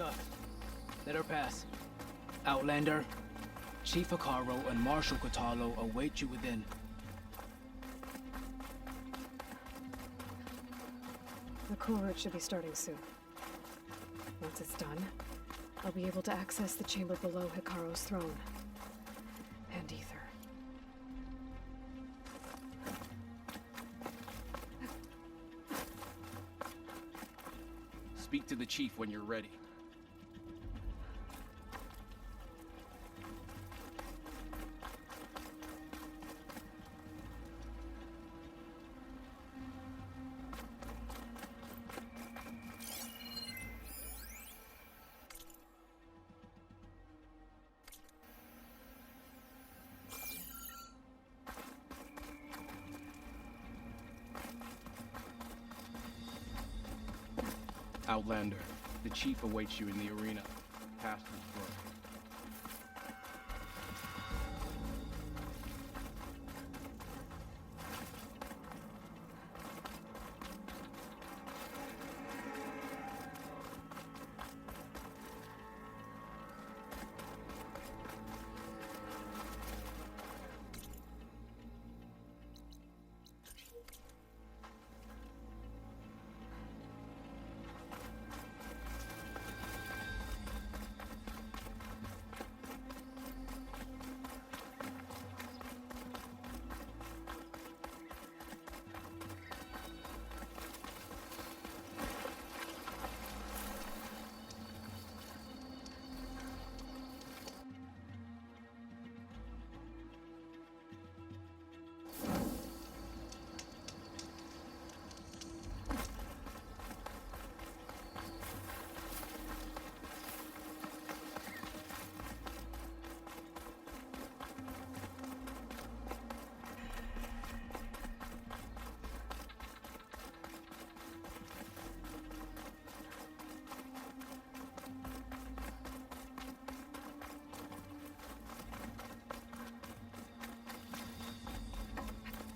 stuck. Let her pass. Outlander, Chief Hikaru and Marshal Kotallo await you within. The Kulrut should be starting soon. Once it's done, I'll be able to access the chamber below Hikaru's throne. And Ether. Speak to the chief when you're ready. Outlander, the chief awaits you in the arena, past his throne.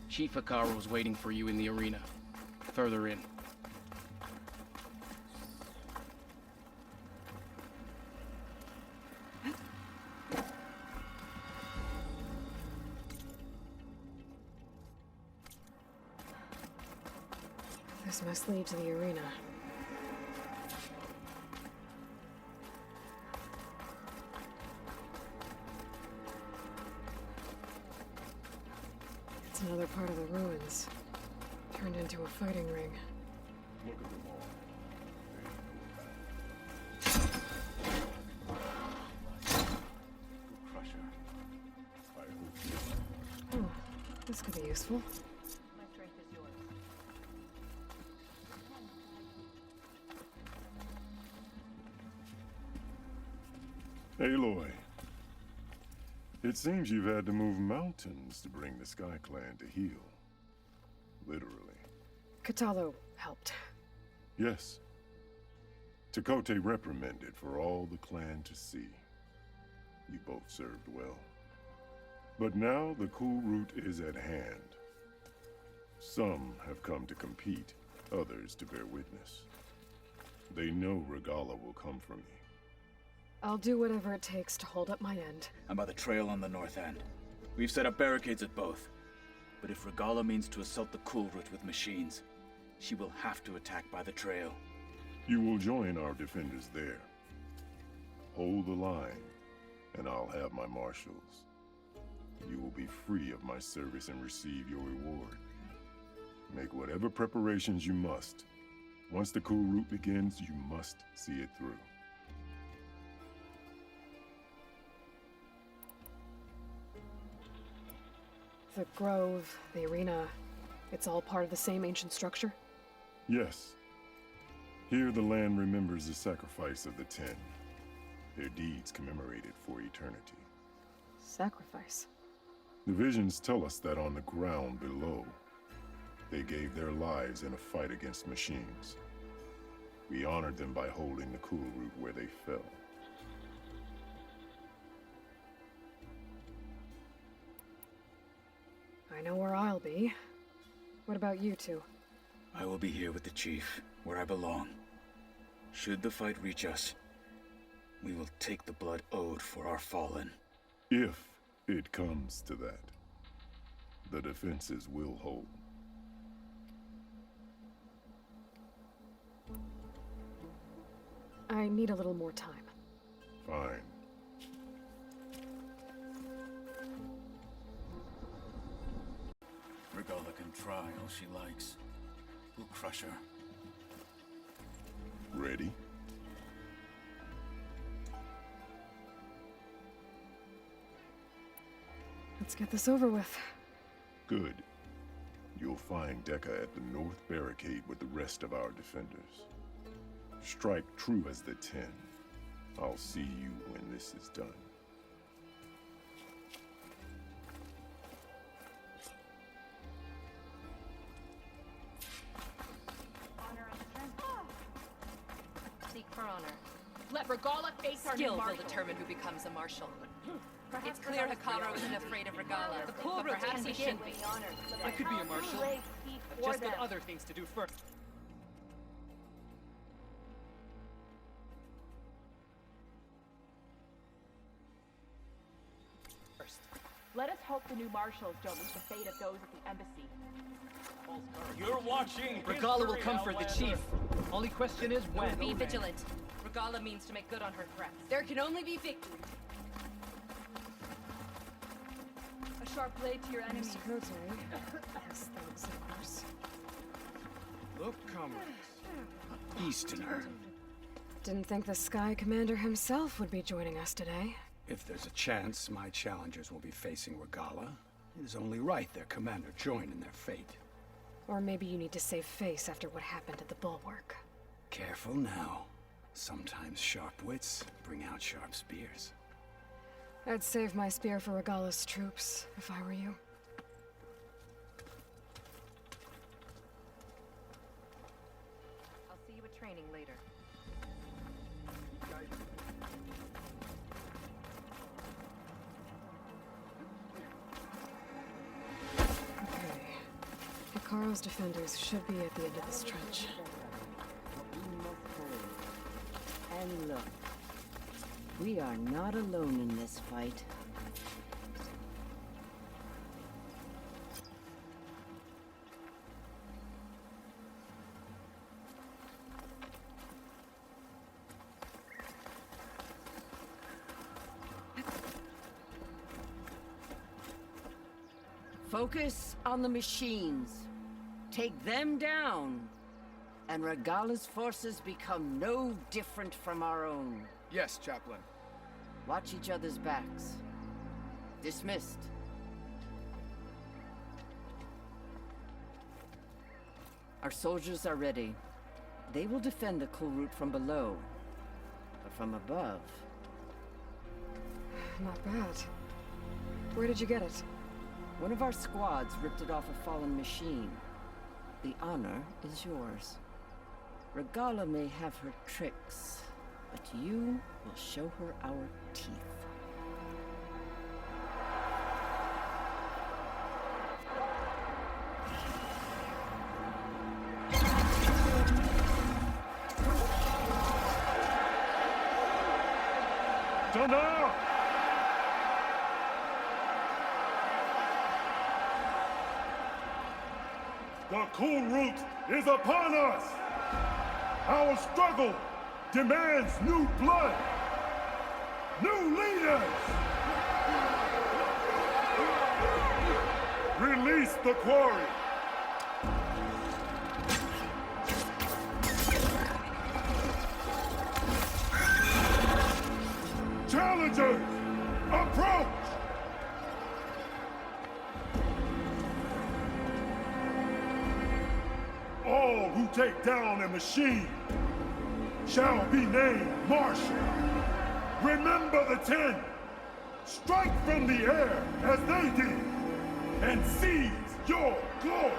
Chief Hikaru's waiting for you in the arena, further in. This must lead to the arena. It's another part of the ruins, turned into a fighting ring. Look at them all. Crusher. I hope you. Oh, this could be useful. My strength is yours. Aloy. It seems you've had to move mountains to bring the Sky Clan to heal. Literally. Kotallo helped. Yes. Tekote reprimanded for all the clan to see. You both served well. But now the Kulrut is at hand. Some have come to compete, others to bear witness. They know Regalla will come for me. I'll do whatever it takes to hold up my end. I'm by the trail on the north end. We've set up barricades at both. But if Regalla means to assault the Kulrut with machines, she will have to attack by the trail. You will join our defenders there. Hold the line, and I'll have my marshals. You will be free of my service and receive your reward. Make whatever preparations you must. Once the Kulrut begins, you must see it through. The grove, the arena, it's all part of the same ancient structure? Yes. Here the land remembers the sacrifice of the 10. Their deeds commemorated for eternity. Sacrifice? The visions tell us that on the ground below, they gave their lives in a fight against machines. We honored them by holding the Kulrut where they fell. I know where I'll be. What about you two? I will be here with the chief, where I belong. Should the fight reach us, We will take the blood owed for our fallen. If it comes to that, the defenses will hold. I need a little more time. Fine. Regalla can try all she likes. We'll crush her. Ready? Let's get this over with. Good. You'll find Dekka at the north barricade with the rest of our defenders. Strike true as the 10. I'll see you when this is done. Honor and strength. Seek for honor. Let Regalla face our new Skill will marshal. determine who becomes a marshal. Perhaps It's clear Regalla's Hikaru beyond isn't us. afraid of Regalla, The but Kulrut perhaps can he should begin. be. I could be a marshal. Lay speak I've for just got them. other things to do first. Let us hope the new marshals don't meet the fate of those at the embassy. You're watching Regalla will history, come for the Outlander. chief. Only question is when. Be vigilant. Regalla means to make good on her threats. There can only be victory. A sharp blade to your enemies. Mr. Cote. Yes, thanks, of course. Look, comrades. Easterner. Didn't think the Sky Commander himself would be joining us today. If there's a chance my challengers will be facing Regalla, it is only right their commander join in their fate. Or maybe you need to save face after what happened at the Bulwark. Careful now. Sometimes sharp wits bring out sharp spears. I'd save my spear for Regalla's troops, if I were you. I'll see you at training later. Okay. Hikaru's defenders should be at the end of this trench. And look, we are not alone in this fight. Focus on the machines. Take them down. And Regalla's forces become no different from our own. Yes, Chaplain. Watch each other's backs. Dismissed. Our soldiers are ready. They will defend the Kulrut from below. But from above... Not bad. Where did you get it? One of our squads ripped it off a fallen machine. The honor is yours. Regalla may have her tricks, but you will show her our teeth. Donna! The Kulrut is upon us! Our struggle demands new blood! New leaders! Release the quarry! Challengers, approach! All who take down a machine shall be named Marshal. Remember the 10. Strike from the air as they did, and seize your glory.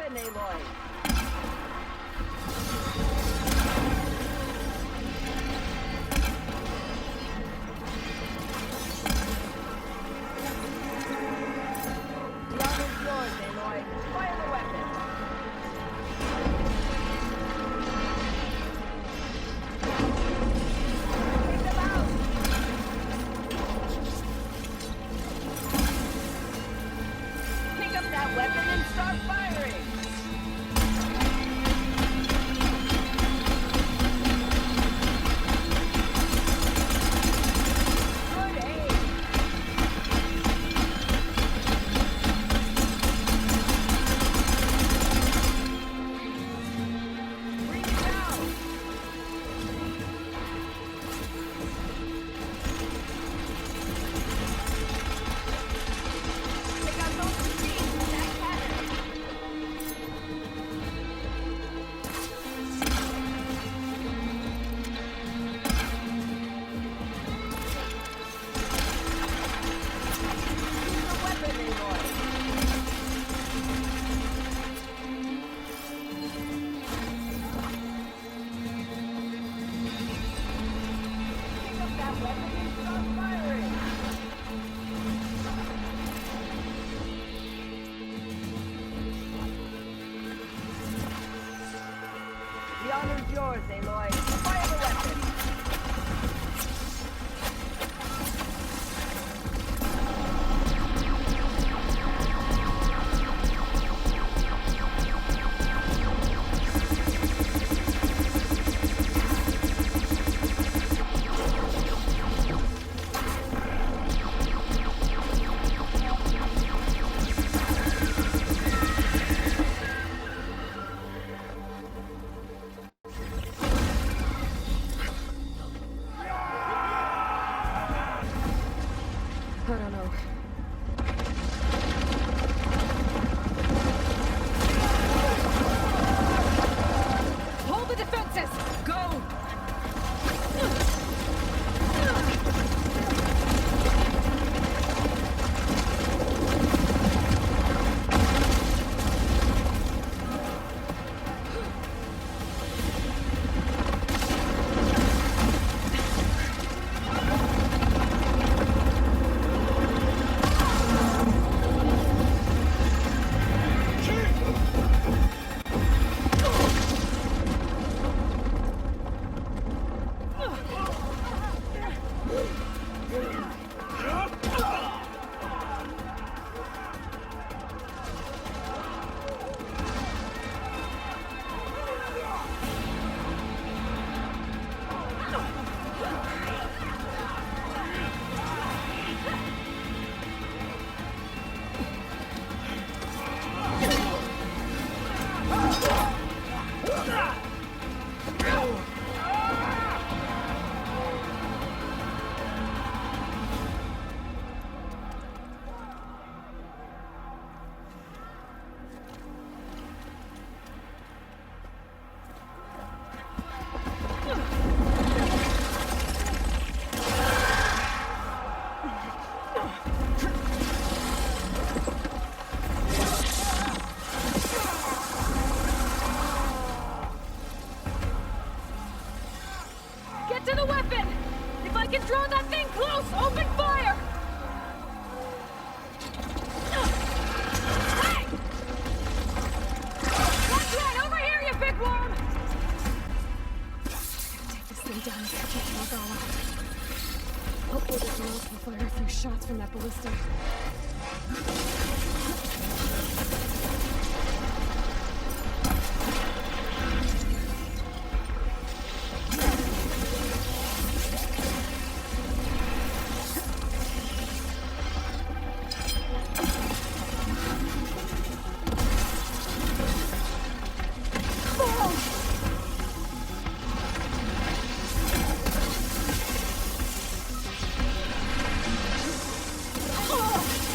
weapon, Aloy! The honor's yours, Aloy. Fire the weapon! Take them out! Pick up that weapon and start firing! Good aim! Bring it down! Take out those machines with that cannon! Use the weapon, Aloy! Pick up that weapon and start firing! The honor's yours, Aloy. Fire the weapon! I don't know. Hold the defenses! Go! Get to the weapon! If I can draw that thing close, open fire! Hey! That's right, over here, you big worm! Take this thing down as I can, Regalla. Hopefully the girls can fire a few shots from that ballista. Oh!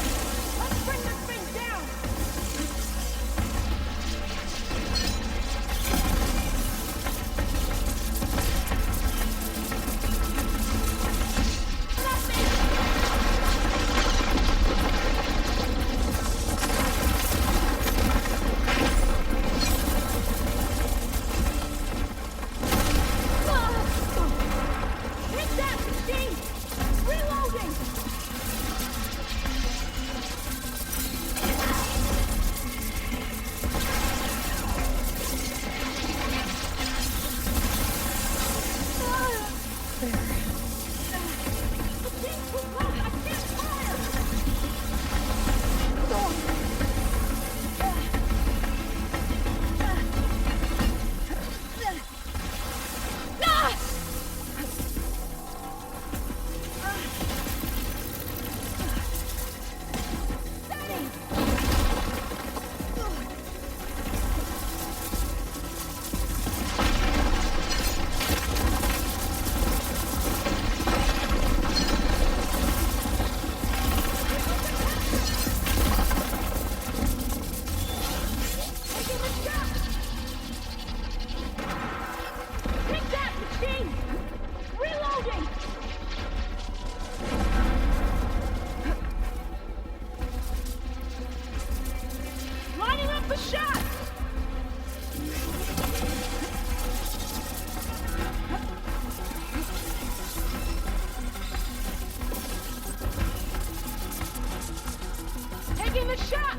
Taking the shot!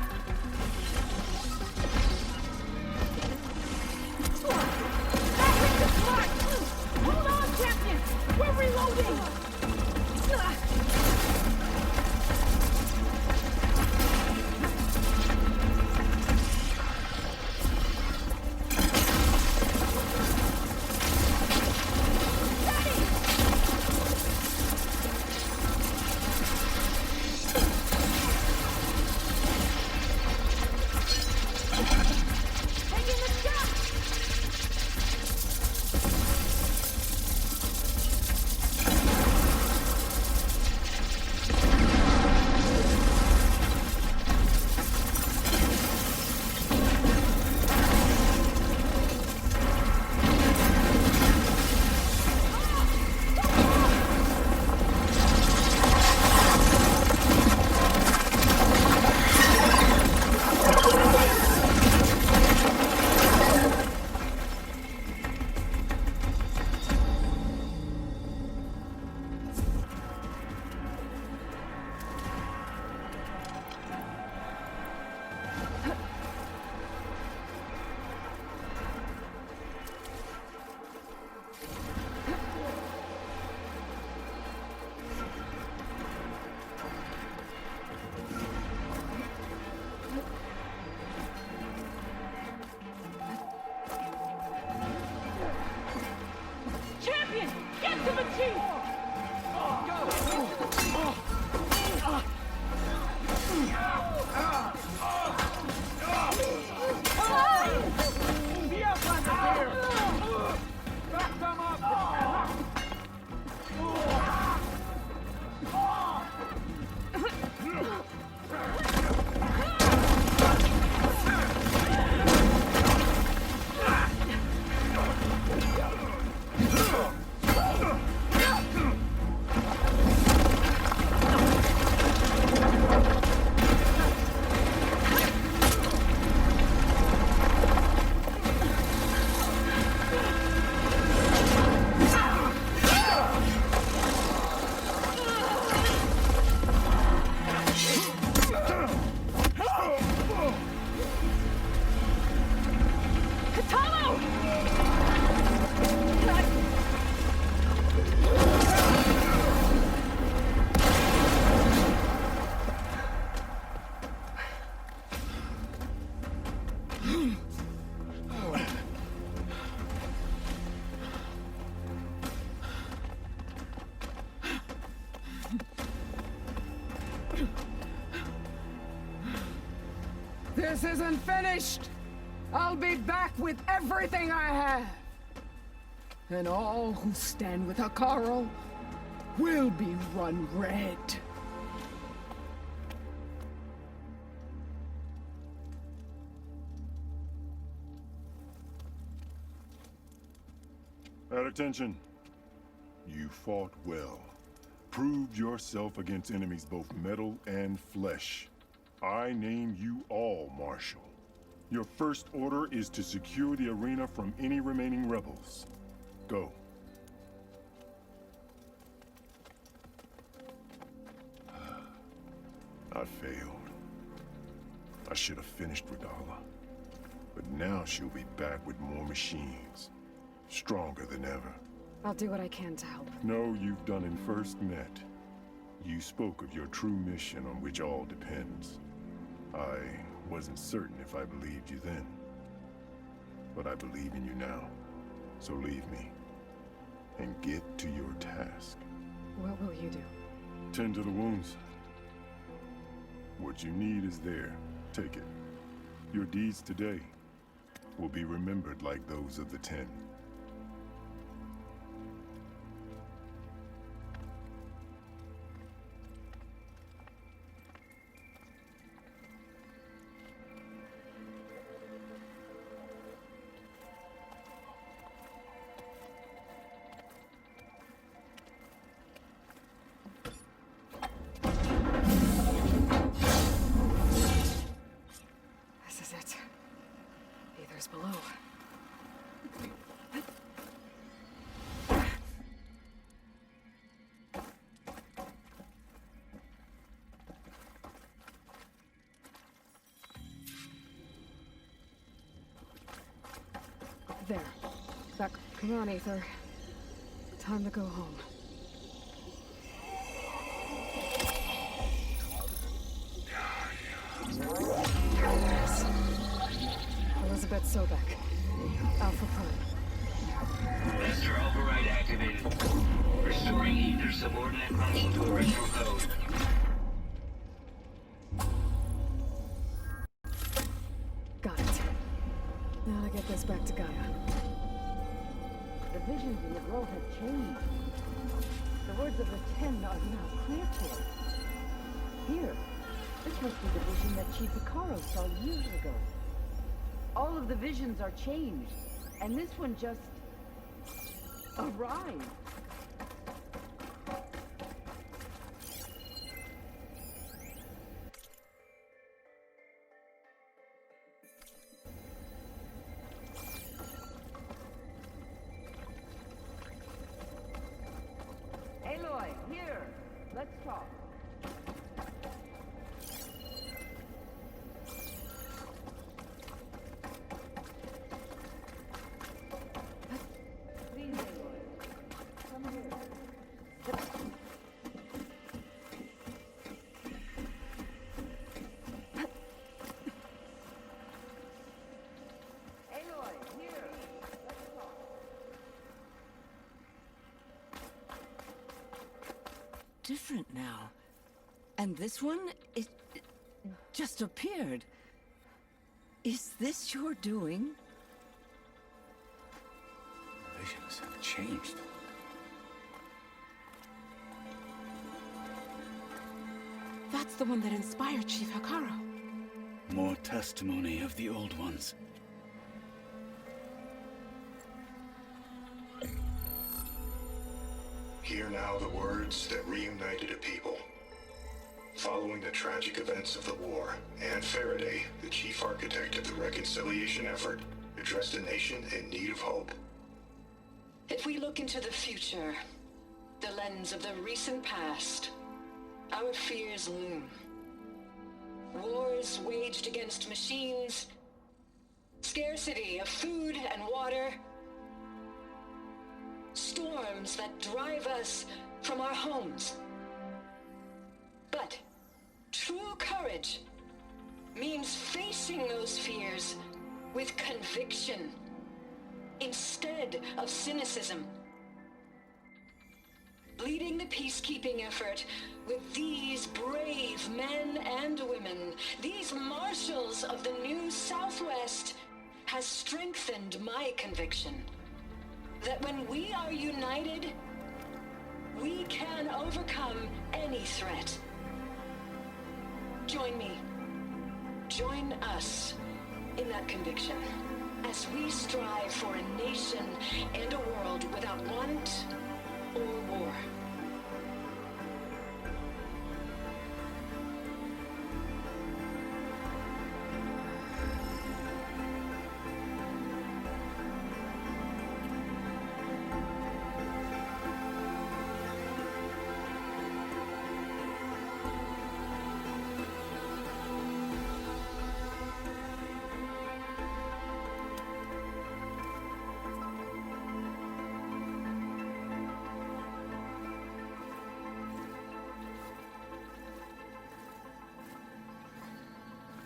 That hit the smart! Hold on, champion! We're reloading! This isn't finished! I'll be back with everything I have! And all who stand with Hekarro will be run red. At attention. You fought well. Proved yourself against enemies both metal and flesh. I name you all Marshal. Your first order is to secure the arena from any remaining rebels. Go. I failed. I should have finished Regalla. But now she'll be back with more machines. Stronger than ever. I'll do what I can to help. No, you've done in first met. You spoke of your true mission on which all depends. I wasn't certain if I believed you then. But I believe in you now. So leave me. And get to your task. What will you do? Tend to the wounds. What you need is there. Take it. Your deeds today will be remembered like those of the 10. This is it. Aether's below. There. Back. Come on, Aether. Time to go home. Yes. Elizabeth Sobek. Alpha Prime. Master override activated. Restoring Ether subordinate function to original code. Got it. Now to get this back to Gaia. The visions in the grove have changed. The words of the Ten are now clear to us. Here, this must be the vision that Chief Hikaru saw years ago. All of the visions are changed, and this one just arrived. Aloy, here. Let's talk. Please, Aloy. Come here. Aloy, here. Let's talk. Different now. And this one, it just appeared. Is this your doing? Visions have changed. That's the one that inspired Chief Hikaru. More testimony of the old ones. Hear now the words that reunited a people. Following the tragic events of the war, Anne Faraday, the chief architect of the reconciliation effort, addressed a nation in need of hope. If we look into the future, the lens of the recent past, our fears loom. Wars waged against machines, scarcity of food and water, storms that drive us from our homes. But true courage means facing those fears with conviction instead of cynicism. Leading the peacekeeping effort with these brave men and women, these marshals of the new Southwest, has strengthened my conviction that when we are united, we can overcome any threat. Join me. Join us in that conviction as we strive for a nation and a world without want or war.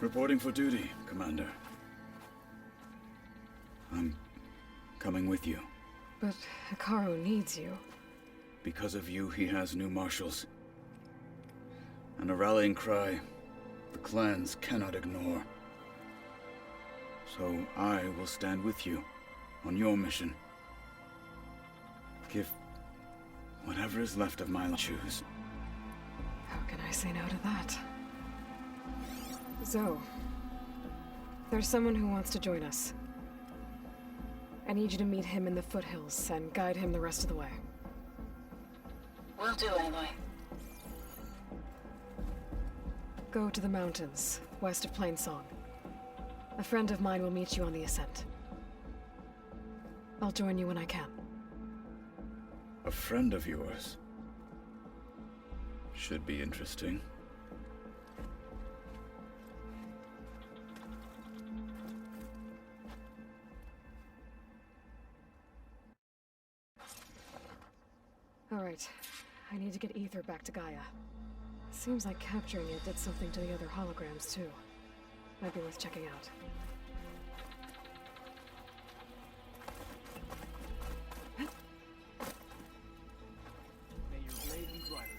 Reporting for duty, Commander. I'm coming with you. But Hikaru needs you. Because of you, he has new marshals. And a rallying cry the clans cannot ignore. So I will stand with you on your mission. Give whatever is left of my life choose. How can I say no to that? Zoe, there's someone who wants to join us. I need you to meet him in the foothills and guide him the rest of the way. Will do, Aloy. Go to the mountains, west of Plainsong. A friend of mine will meet you on the ascent. I'll join you when I can. A friend of yours? Should be interesting. Right. I need to get Ether back to Gaia. Seems like capturing it did something to the other holograms, too. Might be worth checking out. May your blade be bright.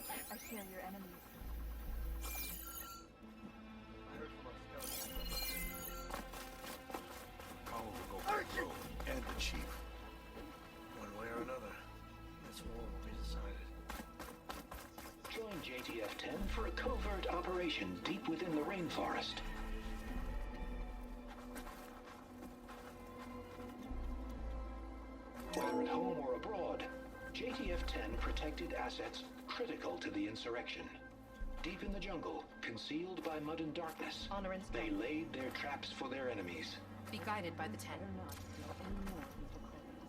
I share your enemies. I heard from our scouts. Call will go for the road and the chief. One way or another, this war will be decided. Join JTF-10 for a covert operation deep within the rainforest. Whether at home or abroad, JTF-10 protected assets critical to the insurrection. Deep in the jungle, concealed by mud and darkness, Honor and they strength. laid their traps for their enemies. Be guided by the Ten. Better not steal any more people credits.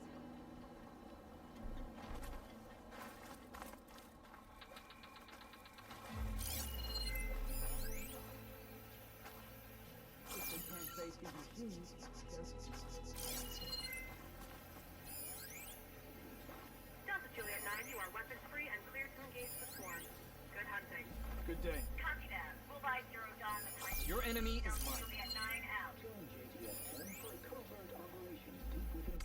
Delta Juliet 9, you are weapons free and cleared to engage the swarm. Good hunting. Good day. Copy that. Bullseye 0 Dawn. Your enemy is Delta mine. Juliet 9 out. Join JTF-10 for a covert operation deep within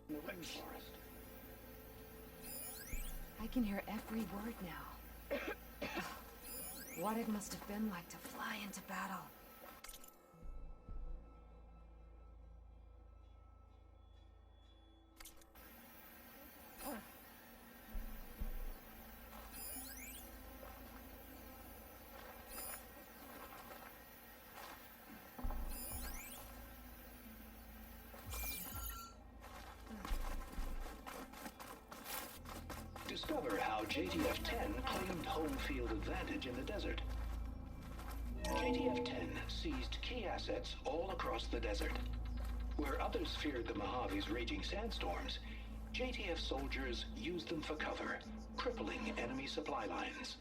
the rainforest. I can hear every word now. What it must have been like to fly into battle. Discover how JTF-10 claimed home field advantage in the desert. JTF-10 seized key assets all across the desert. Where others feared the Mojave's raging sandstorms, JTF soldiers used them for cover, crippling enemy supply lines.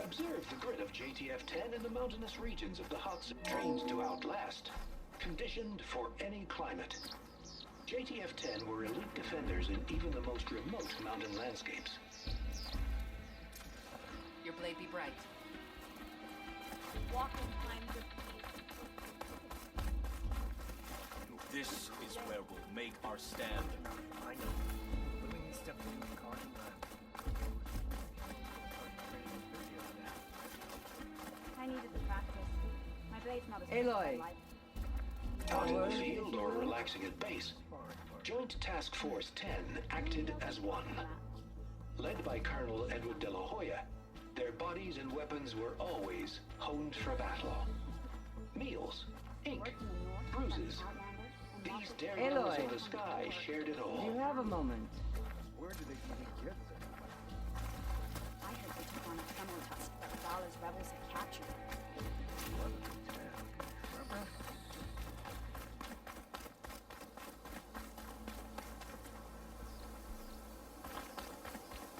Observe the grit of JTF-10 in the mountainous regions of the Huts, trained to outlast, conditioned for any climate. JTF-10 were elite defenders in even the most remote mountain landscapes. Your blade be bright. Walking time to This is where we'll make our stand. I know. When we step through the car to land. I needed the practice. My blade's not as good as Aloy. I like. Out in the field or relaxing at base, Joint Task Force 10 acted as one. Led by Colonel Edward De La Hoya, their bodies and weapons were always honed for battle. Meals, ink, bruises. These daredevils Aloy. of the sky shared it all. You have a moment. Where do they even get them? I heard they took on a thermal tusk that Regalla's rebels had captured. 11 to 10. Remember?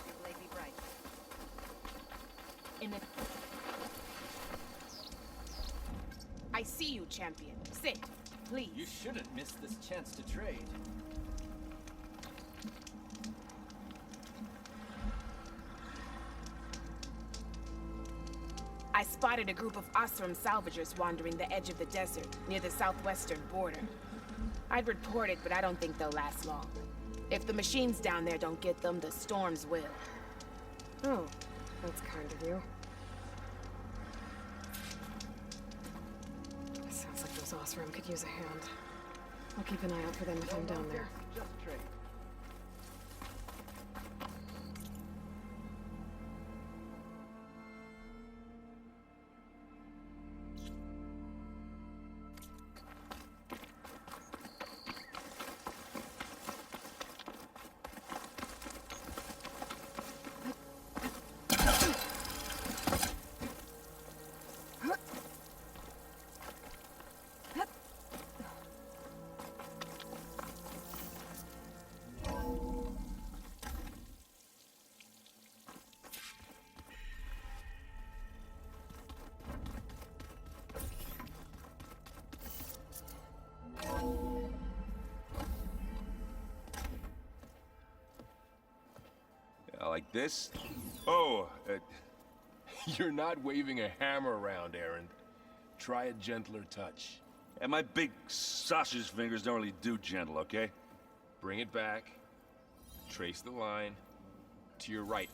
Your blade be bright. In the... I see you, champion. Sit, please. You shouldn't miss this chance to trade. I spotted a group of Osram salvagers wandering the edge of the desert near the southwestern border. I'd report it, but I don't think they'll last long. If the machines down there don't get them, the storms will. Oh, that's kind of you. Sounds like those Osram could use a hand. I'll keep an eye out for them if I'm down there. Just trade. this? Oh, You're not waving a hammer around, Aaron. Try a gentler touch. and my big sausage fingers don't really do gentle, okay? Bring it back. Trace the line. To your right.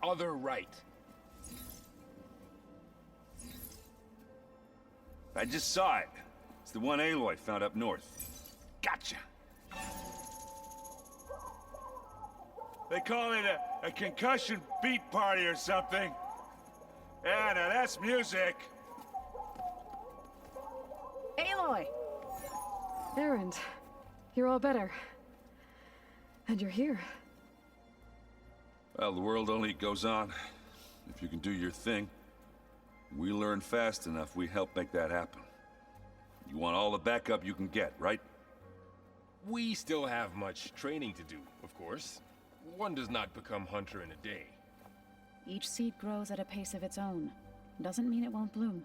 Other right. I just saw it. It's the one Aloy found up north. Gotcha. They call it a concussion beat party or something. Yeah, now that's music. Aloy! Aaron, you're all better. And you're here. Well, the world only goes on if you can do your thing. We learn fast enough, we help make that happen. You want all the backup you can get, right? We still have much training to do, of course. One does not become hunter in a day. Each seed grows at a pace of its own. Doesn't mean it won't bloom.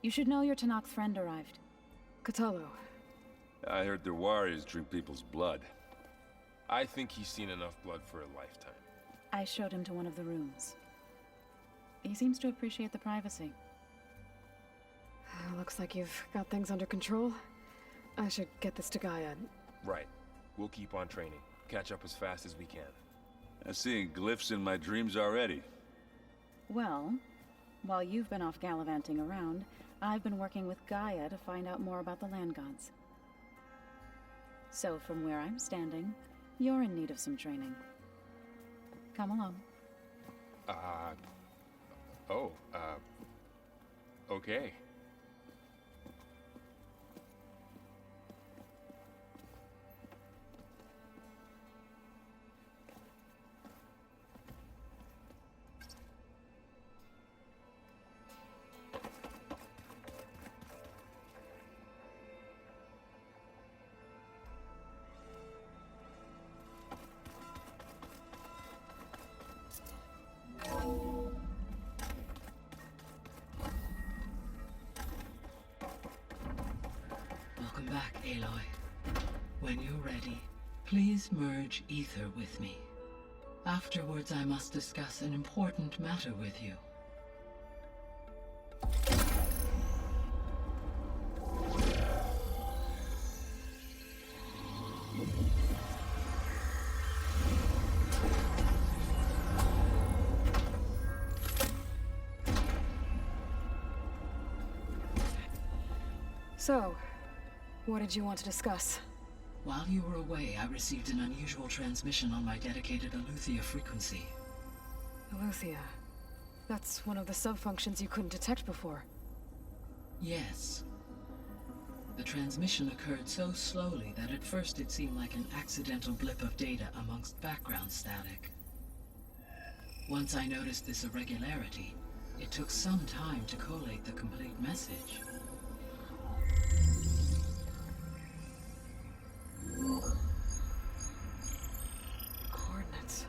You should know your Tanakh friend arrived. Kotallo. I heard their warriors drink people's blood. I think he's seen enough blood for a lifetime. I showed him to one of the rooms. He seems to appreciate the privacy. Looks like you've got things under control. I should get this to Gaia. Right. We'll keep on training. Catch up as fast as we can. I'm seeing glyphs in my dreams already. Well, while you've been off gallivanting around, I've been working with Gaia to find out more about the land gods. So from where I'm standing, you're in need of some training. Come along. Okay. Welcome back, Aloy. When you're ready, please merge ether with me. Afterwards, I must discuss an important matter with you. So, what did you want to discuss? While you were away, I received an unusual transmission on my dedicated Aletheia frequency. Aletheia. That's one of the sub-functions you couldn't detect before. Yes. The transmission occurred so slowly that at first it seemed like an accidental blip of data amongst background static. Once I noticed this irregularity, it took some time to collate the complete message. Coordinates.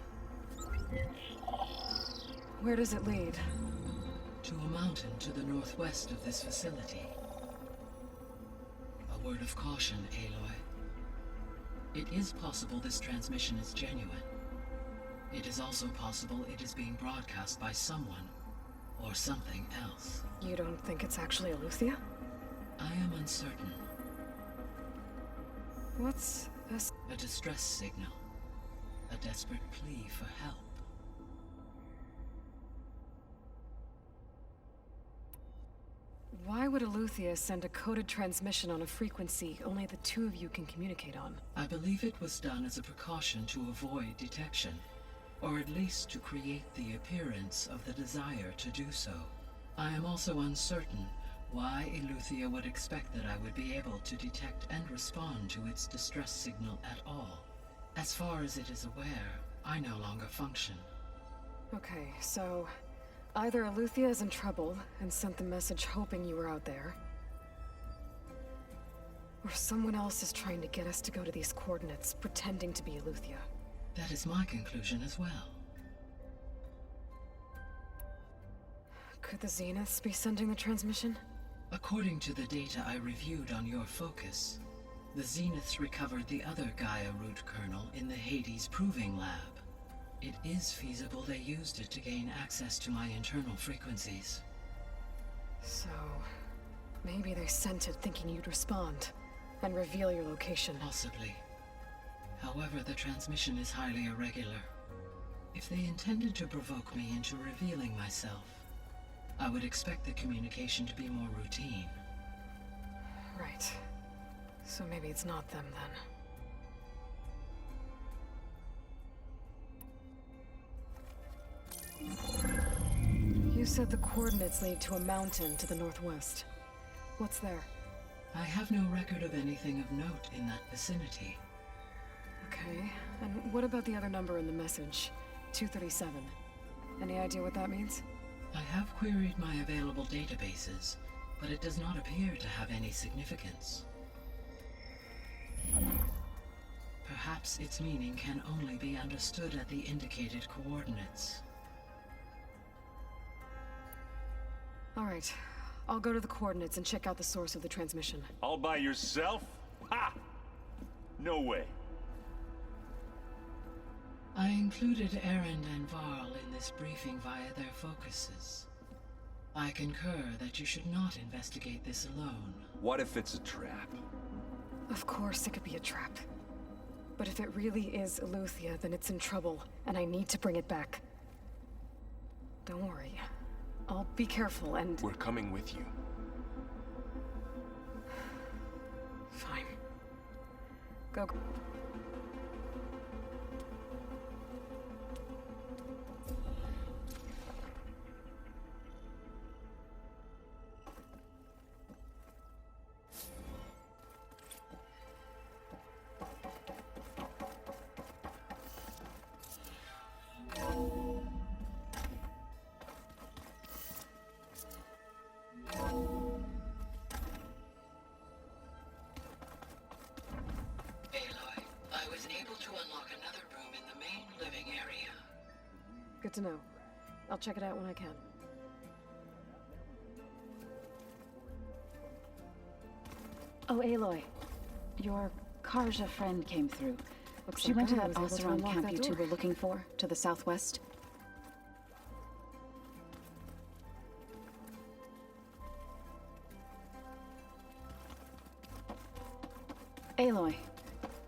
Where does it lead? To a mountain to the northwest of this facility. A word of caution, Aloy. It is possible this transmission is genuine. It is also possible it is being broadcast by someone or something else. You don't think it's actually Aletheia? I am uncertain. What's this? A distress signal. A desperate plea for help. Why would Aletheia send a coded transmission on a frequency only the two of you can communicate on? I believe it was done as a precaution to avoid detection, or at least to create the appearance of the desire to do so. I am also uncertain why Aletheia would expect that I would be able to detect and respond to its distress signal at all. As far as it is aware, I no longer function. Okay, so either Aletheia is in trouble and sent the message hoping you were out there, or someone else is trying to get us to go to these coordinates, pretending to be Aletheia. That is my conclusion as well. Could the Zeniths be sending the transmission? According to the data I reviewed on your focus, the Zeniths recovered the other Gaia root kernel in the Hades Proving Lab. It is feasible they used it to gain access to my internal frequencies. So, maybe they sent it thinking you'd respond and reveal your location. Possibly. However, the transmission is highly irregular. If they intended to provoke me into revealing myself, I would expect the communication to be more routine. Right. So maybe it's not them then. You said the coordinates lead to a mountain to the northwest. What's there? I have no record of anything of note in that vicinity. Okay, and what about the other number in the message? 237. Any idea what that means? I have queried my available databases, but it does not appear to have any significance. Perhaps its meaning can only be understood at the indicated coordinates. All right, I'll go to the coordinates and check out the source of the transmission. All by yourself? Ha! No way. I included Erend and Varl in this briefing via their focuses. I concur that you should not investigate this alone. What if it's a trap? Of course it could be a trap. But if it really is Eleuthia, then it's in trouble, and I need to bring it back. Don't worry. I'll be careful and... We're coming with you. Fine. Go. Aloy, I was able to unlock another room in the main living area. Good to know. I'll check it out when I can. Oh, Aloy. Your Karja friend came through. Looks She like went to Gaia that was able to Oseram unlock camp that you two door. were looking for, to the southwest. Aloy,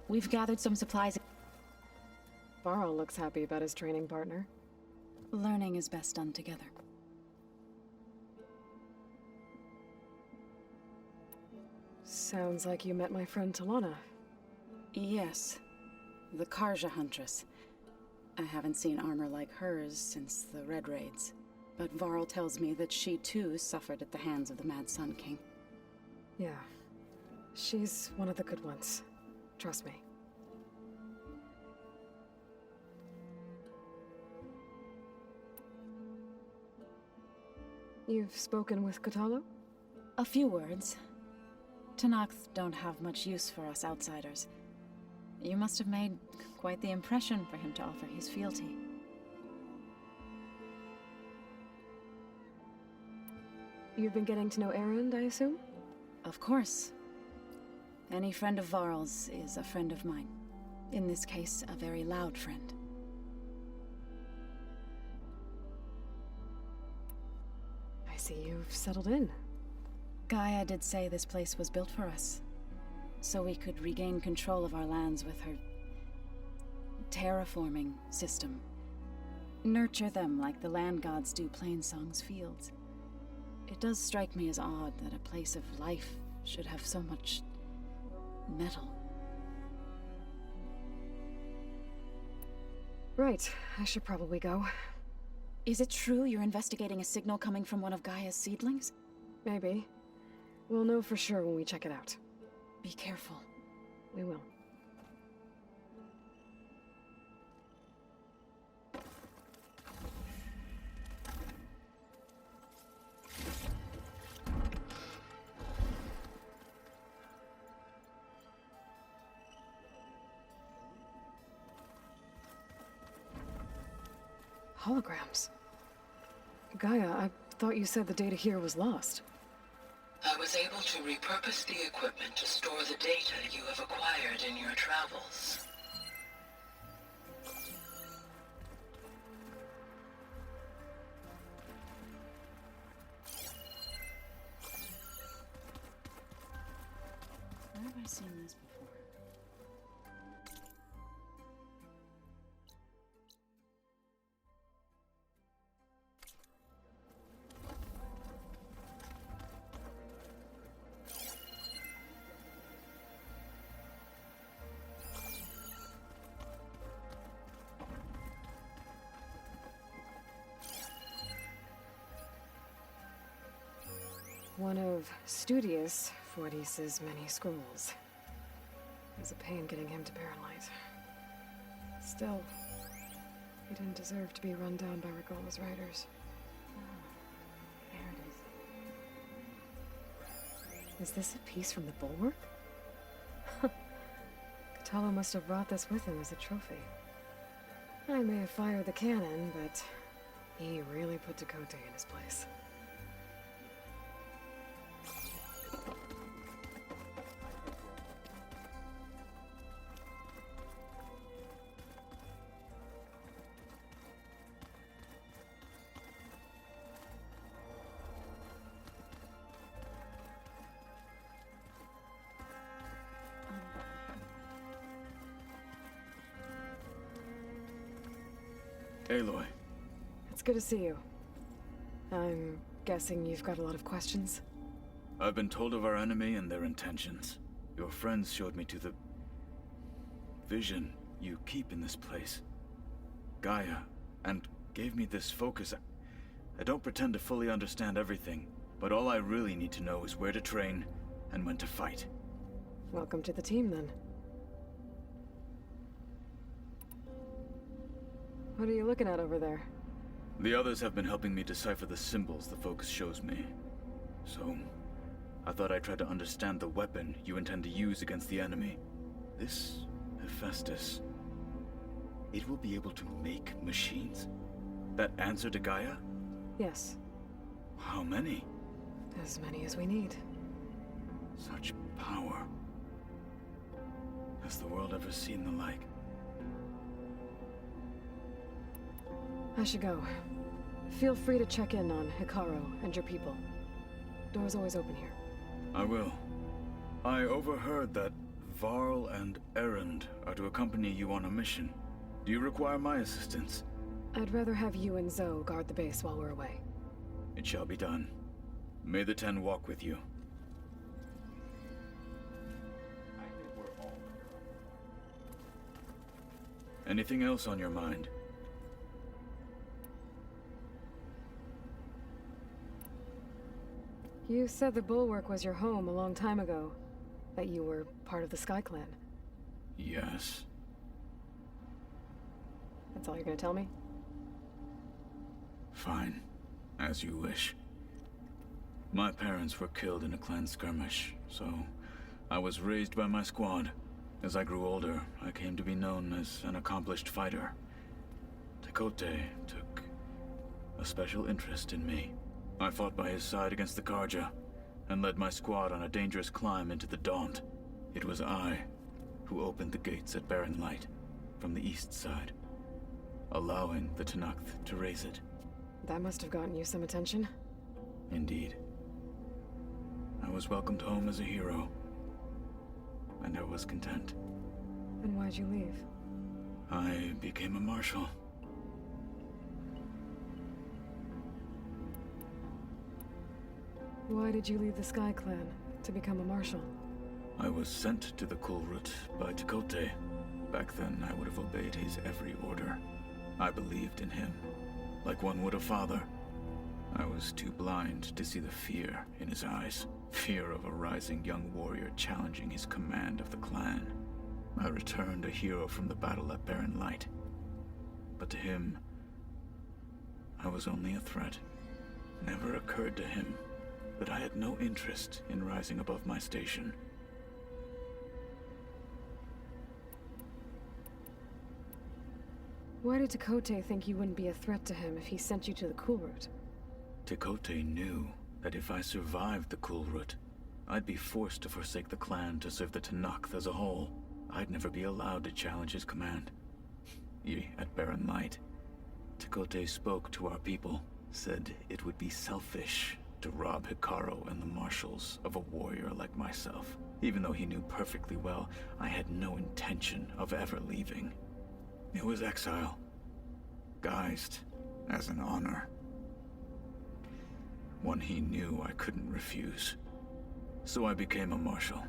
we've gathered some supplies. Varl looks happy about his training partner. Learning is best done together. Sounds like you met my friend Talana. Yes. The Karja Huntress. I haven't seen armor like hers since the Red Raids. But Varl tells me that she too suffered at the hands of the Mad Sun King. Yeah. She's one of the good ones. Trust me. You've spoken with Kotallo? A few words. Tenakth don't have much use for us outsiders. You must have made quite the impression for him to offer his fealty. You've been getting to know Erend, I assume? Of course. Any friend of Varl's is a friend of mine. In this case, a very loud friend. I see you've settled in. Gaia did say this place was built for us, so we could regain control of our lands with her terraforming system. Nurture them like the land gods do Plainsong's fields. It does strike me as odd that a place of life should have so much metal. Right, I should probably go. Is it true you're investigating a signal coming from one of Gaia's seedlings? Maybe. We'll know for sure when we check it out. Be careful. We will. Holograms. Gaia, I thought you said the data here was lost. I was able to repurpose the equipment to store the data you have acquired in your travels. I've seen this before. One of Studious Fortis's many scrolls. It was a pain getting him to Baronlight. Still, he didn't deserve to be run down by Regalla's riders. There it is. Is this a piece from the bulwark? Kotallo must have brought this with him as a trophy. I may have fired the cannon, but he really put Tekote in his place. Aloy. It's good to see you. I'm guessing you've got a lot of questions? I've been told of our enemy and their intentions. Your friends showed me to the vision you keep in this place, Gaia, and gave me this focus. I don't pretend to fully understand everything, but all I really need to know is where to train and when to fight. Welcome to the team, then. What are you looking at over there? The others have been helping me decipher the symbols the focus shows me. So, I thought I'd try to understand the weapon you intend to use against the enemy. This Hephaestus, it will be able to make machines? That answer to Gaia? Yes. How many? As many as we need. Such power. Has the world ever seen the like? I should go. Feel free to check in on Hikaru and your people. Door's always open here. I will. I overheard that Varl and Erend are to accompany you on a mission. Do you require my assistance? I'd rather have you and Zoe guard the base while we're away. It shall be done. May the Ten walk with you. Anything else on your mind? You said the Bulwark was your home a long time ago. That you were part of the Sky Clan. Yes. That's all you're gonna tell me? Fine. As you wish. My parents were killed in a clan skirmish, so I was raised by my squad. As I grew older, I came to be known as an accomplished fighter. Tekote took a special interest in me. I fought by his side against the Karja, and led my squad on a dangerous climb into the Daunt. It was I who opened the gates at Barren Light, from the east side, allowing the Tenakth to raise it. That must have gotten you some attention. Indeed. I was welcomed home as a hero, and I was content. Then why'd you leave? I became a marshal. Why did you leave the Sky Clan to become a marshal? I was sent to the Kulrut by Tekote. Back then, I would have obeyed his every order. I believed in him, like one would a father. I was too blind to see the fear in his eyes. Fear of a rising young warrior challenging his command of the clan. I returned a hero from the battle at Barren Light. But to him, I was only a threat. Never occurred to him that I had no interest in rising above my station. Why did Tekote think you wouldn't be a threat to him if he sent you to the Kulrut? Tekote knew that if I survived the Kulrut, I'd be forced to forsake the clan to serve the Tenakth as a whole. I'd never be allowed to challenge his command. At Barren Light, Tekote spoke to our people, said it would be selfish to to rob Hikaru and the Marshals of a warrior like myself, even though he knew perfectly well I had no intention of ever leaving. It was exile, guised as an honor. One he knew I couldn't refuse. So I became a Marshal,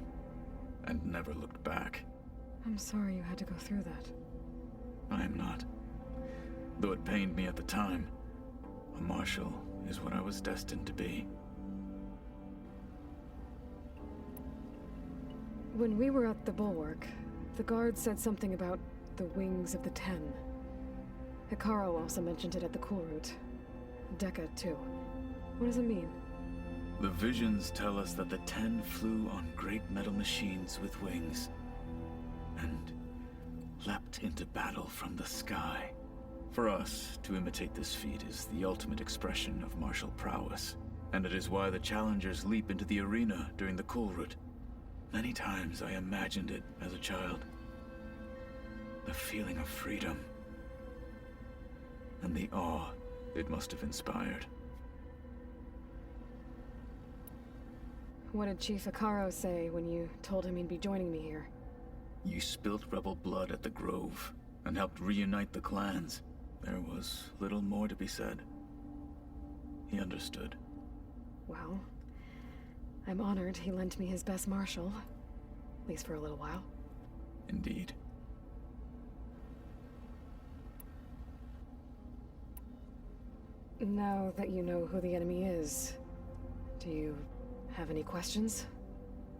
and never looked back. I'm sorry you had to go through that. I am not. Though it pained me at the time, a Marshal is what I was destined to be. When we were at the Bulwark, the guard said something about the Wings of the Ten. Hikaru also mentioned it at the Kulrut. Dekka, too. What does it mean? The visions tell us that the Ten flew on great metal machines with wings, and leapt into battle from the sky. For us, to imitate this feat is the ultimate expression of martial prowess, and it is why the challengers leap into the arena during the Kulrut. Many times I imagined it as a child. The feeling of freedom, and the awe it must have inspired. What did Chief Hikaru say when you told him he'd be joining me here? You spilt rebel blood at the Grove, and helped reunite the clans. There was little more to be said. He understood. Well, I'm honored he lent me his best marshal. At least for a little while. Indeed. Now that you know who the enemy is, do you have any questions?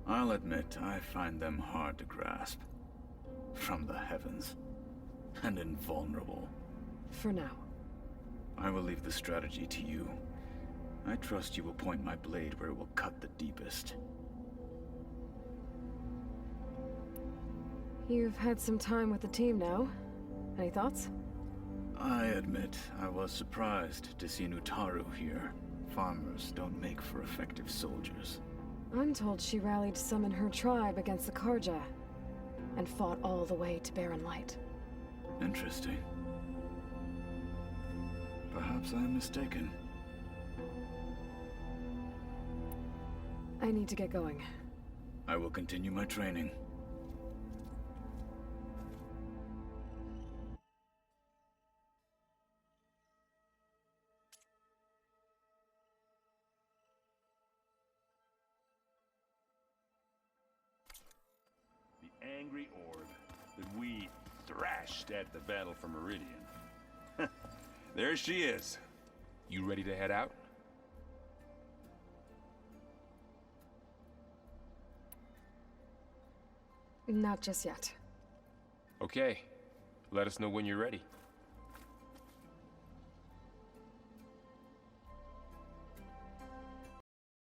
I'll admit, I find them hard to grasp. From the heavens. And invulnerable. For now. I will leave the strategy to you. I trust you will point my blade where it will cut the deepest. You've had some time with the team now. Any thoughts? I admit, I was surprised to see Nutaru here. Farmers don't make for effective soldiers. I'm told she rallied some in her tribe against the Karja, and fought all the way to Barren Light. Interesting. Perhaps I am mistaken. I need to get going. I will continue my training. Angry orb that we thrashed at the battle for Meridian. There she is. You ready to head out? Not just yet. Okay. Let us know when you're ready.